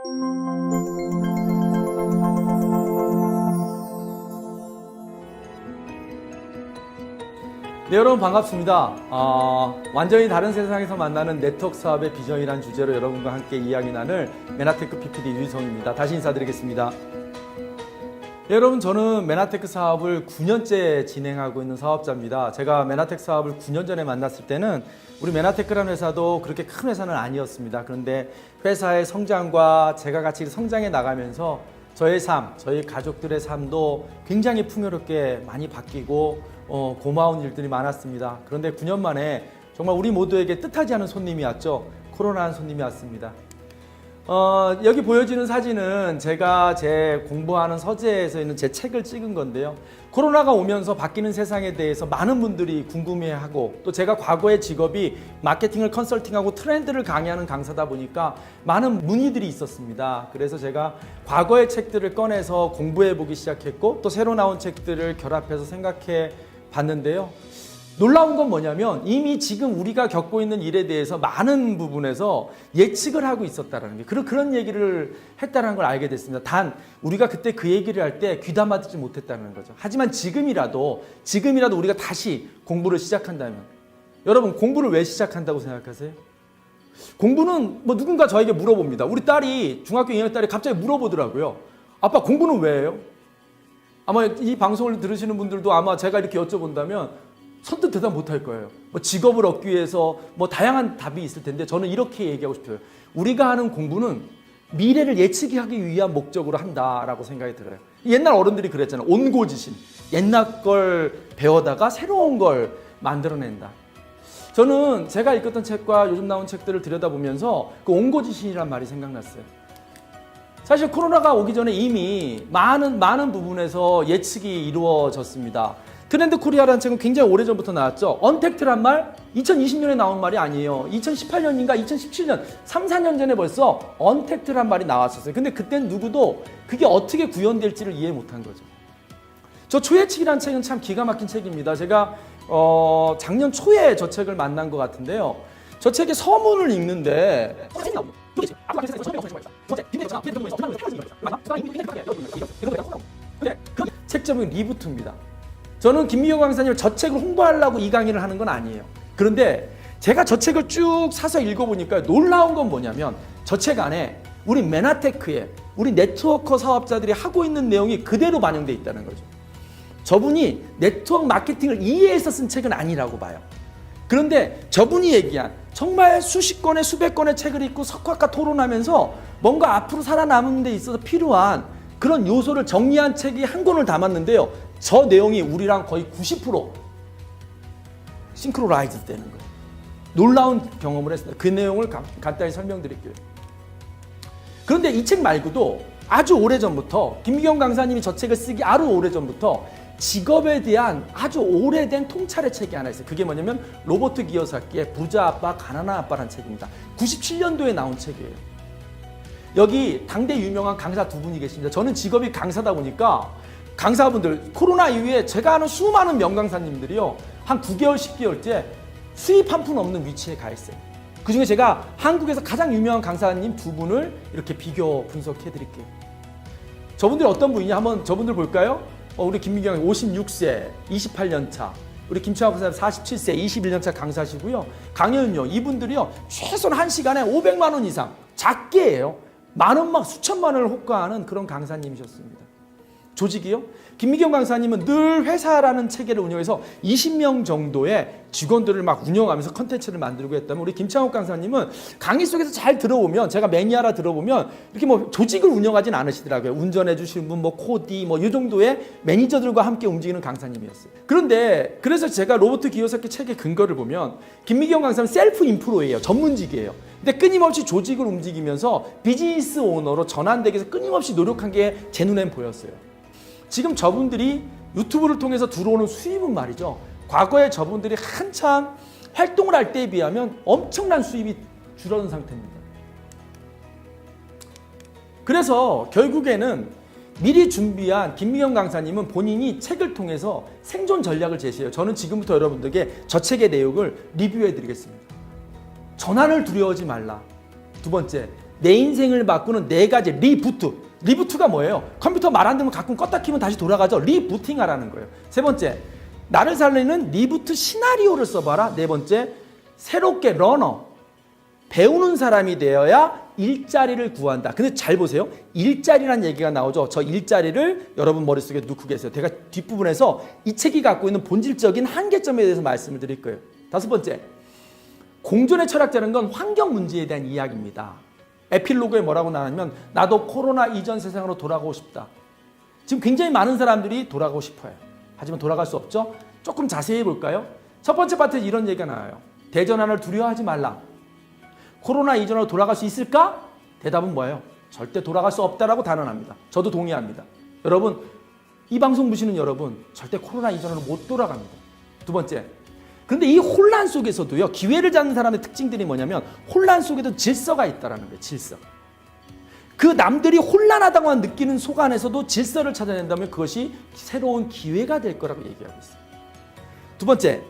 네, 여러분 반갑습니다. 완전히 다른 세상에서 만나는 네트워크 사업의 비전이라는 주제로 여러분과 함께 이야기 나눌 메나테크 PPD 유희성입니다. 다시 인사드리겠습니다. 네, 여러분 저는 메나테크 사업을 9년째 진행하고 있는 사업자입니다. 제가 메나테크 사업을 9년 전에 만났을 때는 우리 메나테크라는 회사도 그렇게 큰 회사는 아니었습니다. 그런데 회사의 성장과 제가 같이 성장해 나가면서 저의 삶, 저희 가족들의 삶도 굉장히 풍요롭게 많이 바뀌고 고마운 일들이 많았습니다. 그런데 9년 만에 정말 우리 모두에게 뜻하지 않은 손님이 왔죠. 코로나는 손님이 왔습니다. 여기 보여지는 사진은 제가 제 공부하는 서재에서 있는 제 책을 찍은 건데요. 코로나가 오면서 바뀌는 세상에 대해서 많은 분들이 궁금해하고 또 제가 과거의 직업이 마케팅을 컨설팅하고 트렌드를 강의하는 강사다 보니까 많은 문의들이 있었습니다. 그래서 제가 과거의 책들을 꺼내서 공부해 보기 시작했고 또 새로 나온 책들을 결합해서 생각해 봤는데요. 놀라운 건 뭐냐면 이미 지금 우리가 겪고 있는 일에 대해서 많은 부분에서 예측을 하고 있었다는 게 그런 얘기를 했다는 걸 알게 됐습니다. 단 우리가 그때 그 얘기를 할 때 귀담아 듣지 못했다는 거죠. 하지만 지금이라도 우리가 다시 공부를 시작한다면 여러분 공부를 왜 시작한다고 생각하세요? 공부는 뭐 누군가 저에게 물어봅니다. 우리 딸이 중학교 2학년 딸이 갑자기 물어보더라고요. 아빠 공부는 왜 해요? 아마 이 방송을 들으시는 분들도 아마 제가 이렇게 여쭤본다면 선뜻 대답 못할 거예요. 뭐 직업을 얻기 위해서 뭐 다양한 답이 있을 텐데 저는 이렇게 얘기하고 싶어요. 우리가 하는 공부는 미래를 예측하기 위한 목적으로 한다라고 생각이 들어요. 옛날 어른들이 그랬잖아요. 온고지신. 옛날 걸 배워다가 새로운 걸 만들어낸다. 저는 제가 읽었던 책과 요즘 나온 책들을 들여다보면서 그 온고지신이란 말이 생각났어요. 사실 코로나가 오기 전에 이미 많은 부분에서 예측이 이루어졌습니다. 트렌드 코리아라는 책은 굉장히 오래전부터 나왔죠. 언택트란 말 2020년에 나온 말이 아니에요. 2018년인가 2017년 3, 4년 전에 벌써 언택트란 말이 나왔었어요. 근데 그때는 누구도 그게 어떻게 구현될지를 이해 못한 거죠. 저 초예측이라는 책은 참 기가 막힌 책입니다. 제가 작년 초에 저 책을 만난 것 같은데요. 저 책의 서문을 읽는데 책 제목이 리부트입니다. 저는 김미경 강사님을 저 책을 홍보하려고 이 강의를 하는 건 아니에요. 그런데 제가 저 책을 쭉 사서 읽어보니까 놀라운 건 뭐냐면 저 책 안에 우리 메나테크에 우리 네트워커 사업자들이 하고 있는 내용이 그대로 반영되어 있다는 거죠. 저분이 네트워크 마케팅을 이해해서 쓴 책은 아니라고 봐요. 그런데 저분이 얘기한 정말 수십 건의 수백 건의 책을 읽고 석학과 토론하면서 뭔가 앞으로 살아남는 데 있어서 필요한 그런 요소를 정리한 책이 한 권을 담았는데요. 저 내용이 우리랑 거의 90% 싱크로라이즈 되는 거예요. 놀라운 경험을 했습니다. 그 내용을 간단히 설명드릴게요. 그런데 이 책 말고도 아주 오래전부터 김미경 강사님이 저 책을 쓰기 아주 오래전부터 직업에 대한 아주 오래된 통찰의 책이 하나 있어요. 그게 뭐냐면 로버트 기요사키의 부자 아빠, 가난한 아빠라는 책입니다. 97년도에 나온 책이에요. 여기 당대 유명한 강사 두 분이 계십니다. 저는 직업이 강사다 보니까 강사분들 코로나 이후에 제가 아는 수많은 명강사님들이요 한 9개월, 10개월째 수입 한 푼 없는 위치에 가 있어요. 그중에 제가 한국에서 가장 유명한 강사님 두 분을 이렇게 비교 분석해 드릴게요. 저분들이 어떤 분이냐 한번 저분들 볼까요? 우리 김미경 56세 28년 차, 우리 김창호 선생님 47세 21년 차 강사시고요. 강현은요 이분들이요 최소한 1시간에 500만 원 이상 작게 해요. 많은 막 수천만 원을 호가하는 그런 강사님이셨습니다. 조직이요? 김미경 강사님은 늘 회사라는 체계를 운영해서 20명 정도의 직원들을 막 운영하면서 컨텐츠를 만들고 했다면 우리 김창욱 강사님은 강의 속에서 잘 들어보면 제가 매니아라 들어보면 이렇게 뭐 조직을 운영하진 않으시더라고요. 운전해 주시는 분, 뭐 코디 뭐 이 정도의 매니저들과 함께 움직이는 강사님이었어요. 그런데 그래서 제가 로버트 기요사키 책의 근거를 보면 김미경 강사는 셀프 인프로예요. 전문직이에요. 근데 끊임없이 조직을 움직이면서 비즈니스 오너로 전환되기 위해서 끊임없이 노력한 게 제 눈엔 보였어요. 지금 저분들이 유튜브를 통해서 들어오는 수입은 말이죠. 과거에 저분들이 한참 활동을 할 때에 비하면 엄청난 수입이 줄어든 상태입니다. 그래서 결국에는 미리 준비한 김미경 강사님은 본인이 책을 통해서 생존 전략을 제시해요. 저는 지금부터 여러분들에게 저 책의 내용을 리뷰해 드리겠습니다. 전환을 두려워하지 말라. 두 번째, 내 인생을 바꾸는 4가지 리부트. 리부트가 뭐예요? 컴퓨터 말 안 되면 가끔 껐다 키면 다시 돌아가죠. 리부팅 하라는 거예요. 세 번째, 나를 살리는 리부트 시나리오를 써봐라. 네 번째, 새롭게 러너, 배우는 사람이 되어야 일자리를 구한다. 근데 잘 보세요. 일자리란 얘기가 나오죠. 저 일자리를 여러분 머릿속에 넣고 계세요. 제가 뒷부분에서 이 책이 갖고 있는 본질적인 한계점에 대해서 말씀을 드릴 거예요. 다섯 번째, 공존의 철학자는 건 환경 문제에 대한 이야기입니다. 에필로그에 뭐라고 나오냐면 나도 코로나 이전 세상으로 돌아가고 싶다. 지금 굉장히 많은 사람들이 돌아가고 싶어요. 하지만 돌아갈 수 없죠. 조금 자세히 볼까요? 첫 번째 파트에 이런 얘기가 나와요. 대전환을 두려워하지 말라. 코로나 이전으로 돌아갈 수 있을까? 대답은 뭐예요? 절대 돌아갈 수 없다라고 단언합니다. 저도 동의합니다. 여러분, 이 방송 보시는 여러분, 절대 코로나 이전으로 못 돌아갑니다. 두 번째, 그런데 이 혼란 속에서도요, 기회를 잡는 사람의 특징들이 뭐냐면 혼란 속에도 질서가 있다는 거예요. 질서. 그 남들이 혼란하다고 느끼는 속 안에서도 질서를 찾아낸다면 그것이 새로운 기회가 될 거라고 얘기하고 있어요. 두 번째,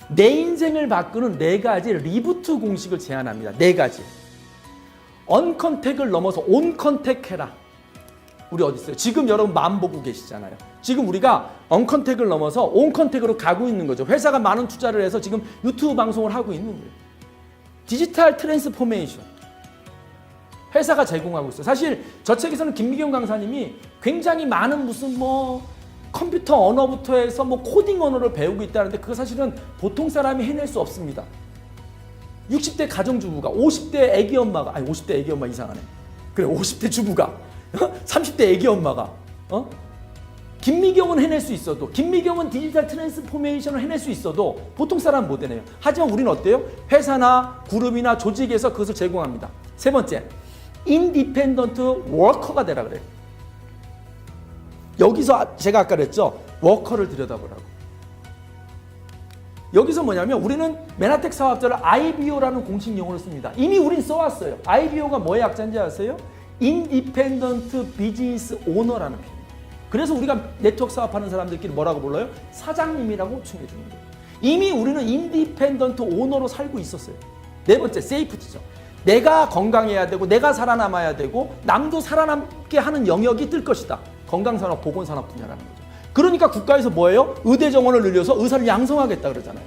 내 인생을 바꾸는 4가지 리부트 공식을 제안합니다. 4가지. 언컨택을 넘어서 온컨택해라. 우리 어디 있어요? 지금 여러분 마음 보고 계시잖아요. 지금 우리가 언컨택을 넘어서 온컨택으로 가고 있는 거죠. 회사가 많은 투자를 해서 지금 유튜브 방송을 하고 있는 거예요. 디지털 트랜스포메이션. 회사가 제공하고 있어요. 사실 저 책에서는 김미경 강사님이 굉장히 많은 무슨 컴퓨터 언어부터 해서 코딩 언어를 배우고 있다는데 그거 사실은 보통 사람이 해낼 수 없습니다. 60대 가정주부가 50대 애기 엄마가 50대 애기 엄마 이상하네. 그래 50대 주부가 30대 애기 엄마가 김미경은 해낼 수 있어도 김미경은 디지털 트랜스포메이션을 해낼 수 있어도 보통 사람은 못 해내요. 하지만 우리는 어때요? 회사나 그룹이나 조직에서 그것을 제공합니다. 세 번째, 인디펜던트 워커가 되라 그래요. 여기서 제가 아까 그랬죠. 워커를 들여다보라고. 여기서 뭐냐면 우리는 메나텍 사업자를 IBO라는 공식 용어를 씁니다. 이미 우린 써왔어요. IBO가 뭐의 약자인지 아세요? 인디펜던트 비즈니스 오너라는 표현입니다. 그래서 우리가 네트워크 사업하는 사람들끼리 뭐라고 불러요? 사장님이라고 칭해주는 거예요. 이미 우리는 인디펜던트 오너로 살고 있었어요. 네 번째, 세이프티죠. 내가 건강해야 되고 내가 살아남아야 되고 남도 살아남게 하는 영역이 뜰 것이다. 건강산업, 보건산업 분야라는 거죠. 그러니까 국가에서 뭐예요? 의대 정원을 늘려서 의사를 양성하겠다 그러잖아요.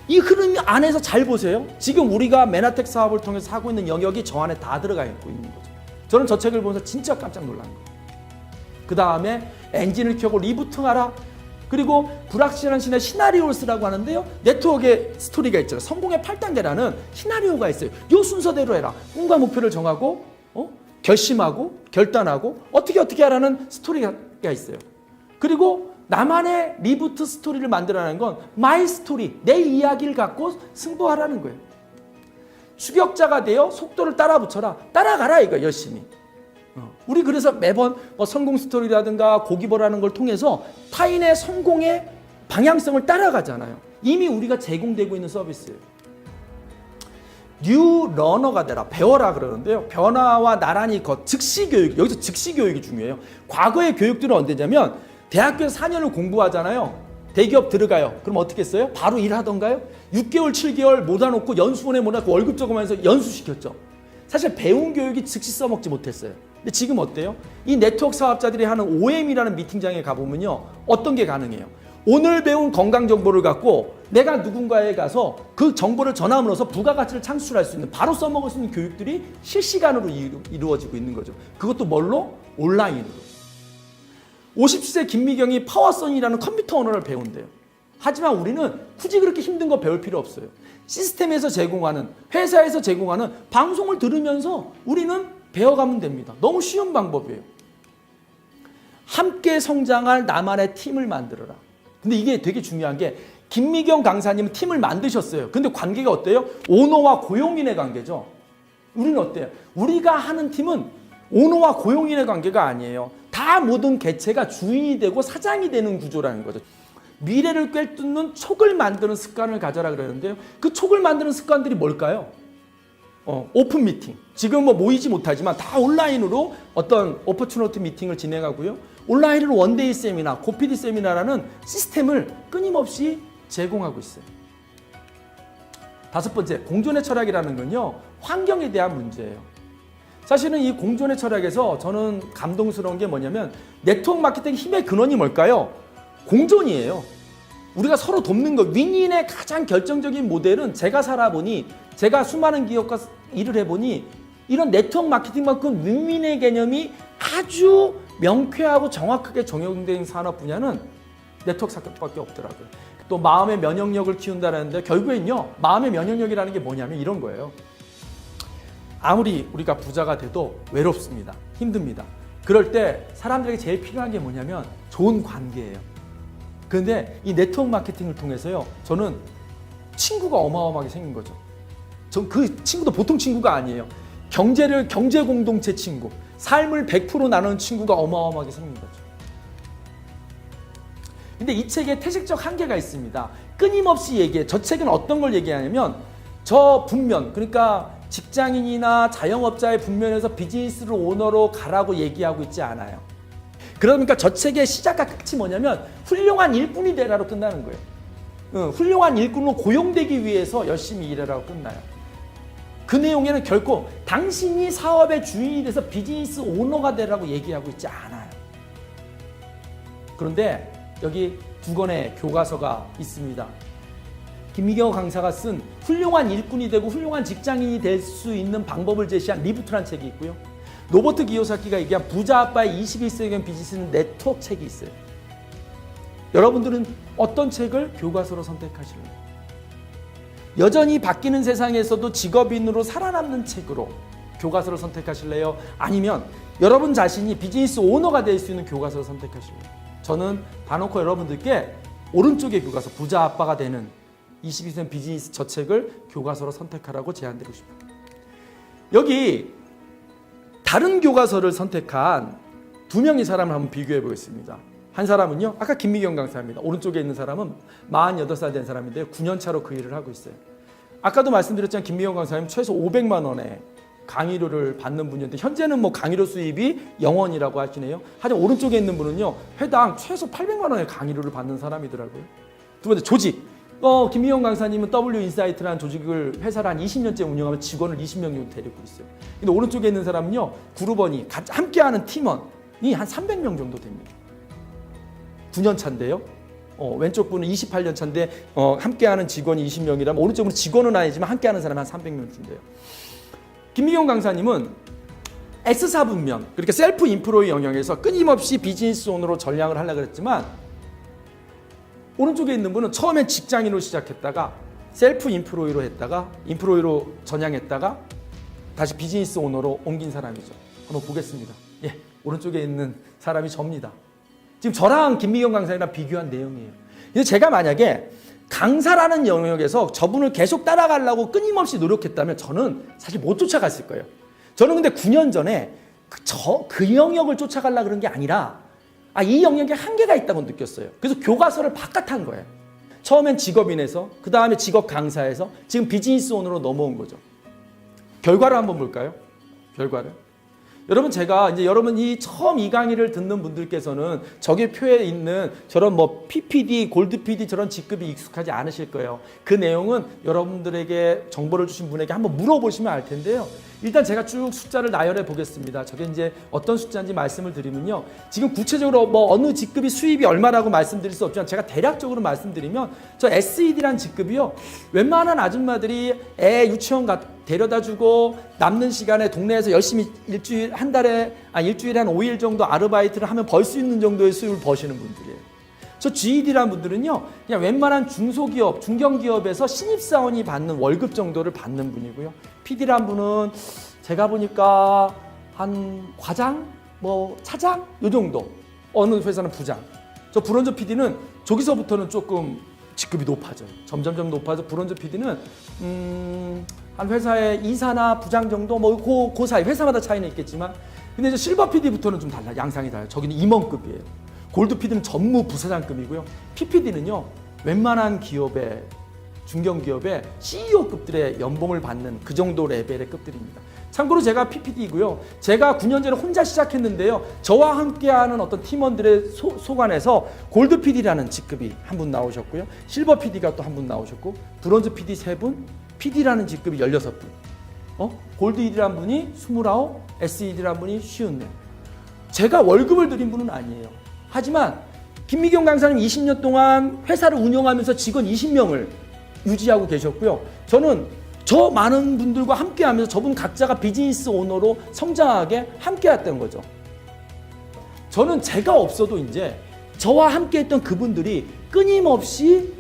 이 흐름 안에서 잘 보세요. 지금 우리가 메나텍 사업을 통해서 하고 있는 영역이 저 안에 다 들어가 있고 있는 거죠. 저는 저 책을 보면서 진짜 깜짝 놀란 거예요. 그 다음에 엔진을 켜고 리부팅하라. 그리고 불확실한 신의 시나리오를 쓰라고 하는데요. 네트워크의 스토리가 있잖아요. 성공의 8단계라는 시나리오가 있어요. 이 순서대로 해라. 꿈과 목표를 정하고 결심하고 결단하고 어떻게 하라는 스토리가 있어요. 그리고 나만의 리부트 스토리를 만들어내는 건 마이 스토리, 내 이야기를 갖고 승부하라는 거예요. 추격자가 되어 속도를 따라 붙여라. 따라가라 이거 열심히. 우리 그래서 매번 성공 스토리라든가 고기버라는 걸 통해서 타인의 성공의 방향성을 따라가잖아요. 이미 우리가 제공되고 있는 서비스예요. 뉴 러너가 되라. 배워라 그러는데요. 변화와 나란히 즉시 교육. 여기서 즉시 교육이 중요해요. 과거의 교육들은 언제냐면 대학교에서 4년을 공부하잖아요. 대기업 들어가요. 그럼 어떻게 했어요? 바로 일하던가요? 6개월, 7개월 모아놓고 연수원에 모아놓고 월급 적으면서 연수시켰죠. 사실 배운 교육이 즉시 써먹지 못했어요. 근데 지금 어때요? 이 네트워크 사업자들이 하는 OM이라는 미팅장에 가보면요. 어떤 게 가능해요? 오늘 배운 건강 정보를 갖고 내가 누군가에 가서 그 정보를 전함으로써 부가가치를 창출할 수 있는 바로 써먹을 수 있는 교육들이 실시간으로 이루어지고 있는 거죠. 그것도 뭘로? 온라인으로. 50세 김미경이 파워선이라는 컴퓨터 언어를 배운대요. 하지만 우리는 굳이 그렇게 힘든 거 배울 필요 없어요. 시스템에서 제공하는, 회사에서 제공하는 방송을 들으면서 우리는 배워가면 됩니다. 너무 쉬운 방법이에요. 함께 성장할 나만의 팀을 만들어라. 근데 이게 되게 중요한 게 김미경 강사님은 팀을 만드셨어요. 근데 관계가 어때요? 오너와 고용인의 관계죠. 우리는 어때요? 우리가 하는 팀은 오너와 고용인의 관계가 아니에요. 다 모든 개체가 주인이 되고 사장이 되는 구조라는 거죠. 미래를 꿰뚫는 촉을 만드는 습관을 가져라 그러는데요. 그 촉을 만드는 습관들이 뭘까요? 오픈 미팅. 지금 모이지 못하지만 다 온라인으로 어떤 오퍼튜너티 미팅을 진행하고요. 온라인으로 원데이 세미나, 고피디 세미나라는 시스템을 끊임없이 제공하고 있어요. 다섯 번째, 공존의 철학이라는 건요. 환경에 대한 문제예요. 사실은 이 공존의 철학에서 저는 감동스러운 게 뭐냐면 네트워크 마케팅 힘의 근원이 뭘까요? 공존이에요. 우리가 서로 돕는 것. 윈윈의 가장 결정적인 모델은 제가 살아보니, 제가 수많은 기업과 일을 해보니 이런 네트워크 마케팅만큼 윈윈의 개념이 아주 명쾌하고 정확하게 적용된 산업 분야는 네트워크 사업밖에 없더라고요. 또 마음의 면역력을 키운다는데 결국엔요, 마음의 면역력이라는 게 뭐냐면 이런 거예요. 아무리 우리가 부자가 돼도 외롭습니다. 힘듭니다. 그럴 때 사람들에게 제일 필요한 게 뭐냐면 좋은 관계예요. 그런데 이 네트워크 마케팅을 통해서요, 저는 친구가 어마어마하게 생긴 거죠. 전 그 친구도 보통 친구가 아니에요. 경제 공동체 친구, 삶을 100% 나누는 친구가 어마어마하게 생긴 거죠. 근데 이 책에 태식적 한계가 있습니다. 끊임없이 얘기해. 저 책은 어떤 걸 얘기하냐면 저 분면, 그러니까 직장인이나 자영업자의 분면에서 비즈니스를 오너로 가라고 얘기하고 있지 않아요. 그러니까 저 책의 시작과 끝이 뭐냐면 훌륭한 일꾼이 되라로 끝나는 거예요. 훌륭한 일꾼으로 고용되기 위해서 열심히 일하라고 끝나요. 그 내용에는 결코 당신이 사업의 주인이 돼서 비즈니스 오너가 되라고 얘기하고 있지 않아요. 그런데 여기 두 권의 교과서가 있습니다. 김미경 강사가 쓴 훌륭한 일꾼이 되고 훌륭한 직장인이 될 수 있는 방법을 제시한 리부트란 책이 있고요. 로버트 기요사키가 얘기한 부자 아빠의 21세기형 비즈니스 네트워크 책이 있어요. 여러분들은 어떤 책을 교과서로 선택하실래요? 여전히 바뀌는 세상에서도 직업인으로 살아남는 책으로 교과서를 선택하실래요? 아니면 여러분 자신이 비즈니스 오너가 될 수 있는 교과서를 선택하실래요? 저는 다놓고 여러분들께 오른쪽의 교과서, 부자 아빠가 되는 22세 비즈니스 저 책을 교과서로 선택하라고 제안드리고 싶어요. 여기 다른 교과서를 선택한 두 명의 사람을 한번 비교해 보겠습니다. 한 사람은요, 아까 김미경 강사입니다. 오른쪽에 있는 사람은 48살 된 사람인데 9년 차로 그 일을 하고 있어요. 아까도 말씀드렸지만 김미경 강사님 최소 500만 원의 강의료를 받는 분이었는데 현재는 뭐 강의료 수입이 0원이라고 하시네요. 하지만 오른쪽에 있는 분은요, 회당 최소 800만 원의 강의료를 받는 사람이더라고요. 두 번째, 조직. 김미경 강사님은 W인사이트라는 조직을 회사를 한 20년째 운영하며 직원을 20명 정도 데리고 있어요. 근데 오른쪽에 있는 사람은요, 그룹원이 함께하는 팀원이 한 300명 정도 됩니다. 9년 차인데요. 왼쪽 분은 28년 차인데 함께하는 직원이 20명이라면 오른쪽 분은 직원은 아니지만 함께하는 사람이 한 300명 준대요. 김미경 강사님은 S사 분면, 그러니까 셀프 인프로의 영역에서 끊임없이 비즈니스 온으로 전향을 하려고 했지만 오른쪽에 있는 분은 처음엔 직장인으로 시작했다가 셀프 인프로이로 했다가 인프로이로 전향했다가 다시 비즈니스 오너로 옮긴 사람이죠. 한번 보겠습니다. 예, 오른쪽에 있는 사람이 접니다. 지금 저랑 김미경 강사님이랑 비교한 내용이에요. 근데 제가 만약에 강사라는 영역에서 저분을 계속 따라가려고 끊임없이 노력했다면 저는 사실 못 쫓아갔을 거예요. 저는 근데 9년 전에 그 영역을 쫓아가려고 그런 게 아니라 이 영역에 한계가 있다고 느꼈어요. 그래서 교과서를 바깥한 거예요. 처음엔 직업인에서, 그 다음에 직업 강사에서 지금 비즈니스 온으로 넘어온 거죠. 결과를 한번 볼까요? 결과를. 여러분, 제가 이제 여러분이 처음 이 강의를 듣는 분들께서는 저기 표에 있는 저런 뭐 PPD, 골드 PD 저런 직급이 익숙하지 않으실 거예요. 그 내용은 여러분들에게 정보를 주신 분에게 한번 물어보시면 알 텐데요. 일단 제가 쭉 숫자를 나열해 보겠습니다. 저게 이제 어떤 숫자인지 말씀을 드리면요. 지금 구체적으로 뭐 어느 직급이 수입이 얼마라고 말씀드릴 수 없지만 제가 대략적으로 말씀드리면 저 SED라는 직급이요. 웬만한 아줌마들이 애 유치원 데려다주고 남는 시간에 동네에서 열심히 일주일에 한 5일 정도 아르바이트를 하면 벌 수 있는 정도의 수입을 버시는 분들이에요. 저 GED라는 분들은요, 그냥 웬만한 중소기업, 중견기업에서 신입사원이 받는 월급 정도를 받는 분이고요. PD라는 분은 제가 보니까 한 과장, 뭐 차장 요 정도. 어느 회사는 부장. 저 브론즈 PD는 저기서부터는 조금 직급이 높아져요. 점점점 높아져. 브론즈 PD는 한 회사의 이사나 부장 정도, 뭐 그 사이 회사마다 차이는 있겠지만, 근데 이제 실버 PD부터는 좀 달라. 양상이 달라요. 저기는 임원급이에요. 골드 PD는 전무 부사장급이고요. PPD는요, 웬만한 기업의 중견기업의 CEO급들의 연봉을 받는 그 정도 레벨의 급들입니다. 참고로 제가 PPD이고요. 제가 9년 전에 혼자 시작했는데요. 저와 함께하는 어떤 팀원들의 소관에서 골드 PD라는 직급이 한 분 나오셨고요. 실버 PD가 또 한 분 나오셨고, 브론즈 PD 3분, PD라는 직급이 16분. 골드1이란 분이 29, SED란 분이 54. 제가 월급을 드린 분은 아니에요. 하지만 김미경 강사님 20년 동안 회사를 운영하면서 직원 20명을 유지하고 계셨고요. 저는 저 많은 분들과 함께 하면서 저분 각자가 비즈니스 오너로 성장하게 함께 했던 거죠. 저는 제가 없어도 이제 저와 함께 했던 그분들이 끊임없이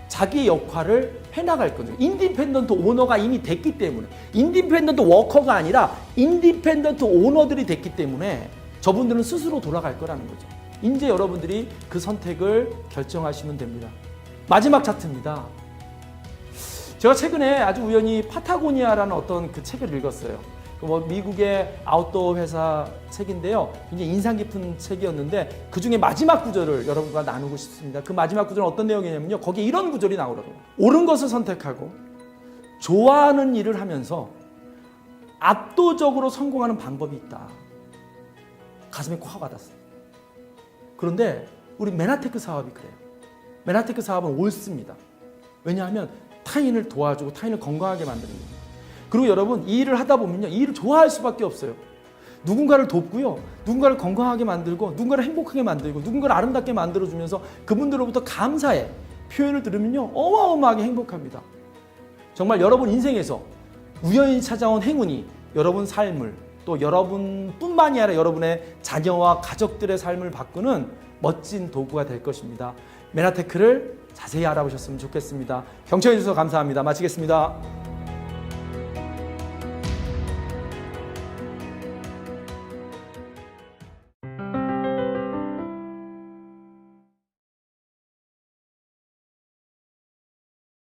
자기의 역할을 해나갈 거죠. 인디펜던트 오너가 이미 됐기 때문에, 인디펜던트 워커가 아니라 인디펜던트 오너들이 됐기 때문에 저분들은 스스로 돌아갈 거라는 거죠. 이제 여러분들이 그 선택을 결정하시면 됩니다. 마지막 차트입니다. 제가 최근에 아주 우연히 파타고니아라는 어떤 그 책을 읽었어요. 미국의 아웃도어 회사 책인데요. 굉장히 인상 깊은 책이었는데 그 중에 마지막 구절을 여러분과 나누고 싶습니다. 그 마지막 구절은 어떤 내용이냐면요. 거기에 이런 구절이 나오더라고요. 옳은 것을 선택하고 좋아하는 일을 하면서 압도적으로 성공하는 방법이 있다. 가슴에 콱 와닿았어요. 그런데 우리 메나테크 사업이 그래요. 메나테크 사업은 옳습니다. 왜냐하면 타인을 도와주고 타인을 건강하게 만드는 겁니다. 그리고 여러분 이 일을 하다 보면요, 이 일을 좋아할 수밖에 없어요. 누군가를 돕고요, 누군가를 건강하게 만들고 누군가를 행복하게 만들고 누군가를 아름답게 만들어주면서 그분들로부터 감사의 표현을 들으면요 어마어마하게 행복합니다. 정말 여러분 인생에서 우연히 찾아온 행운이 여러분 삶을, 또 여러분뿐만이 아니라 여러분의 자녀와 가족들의 삶을 바꾸는 멋진 도구가 될 것입니다. 메나테크를 자세히 알아보셨으면 좋겠습니다. 경청해 주셔서 감사합니다. 마치겠습니다.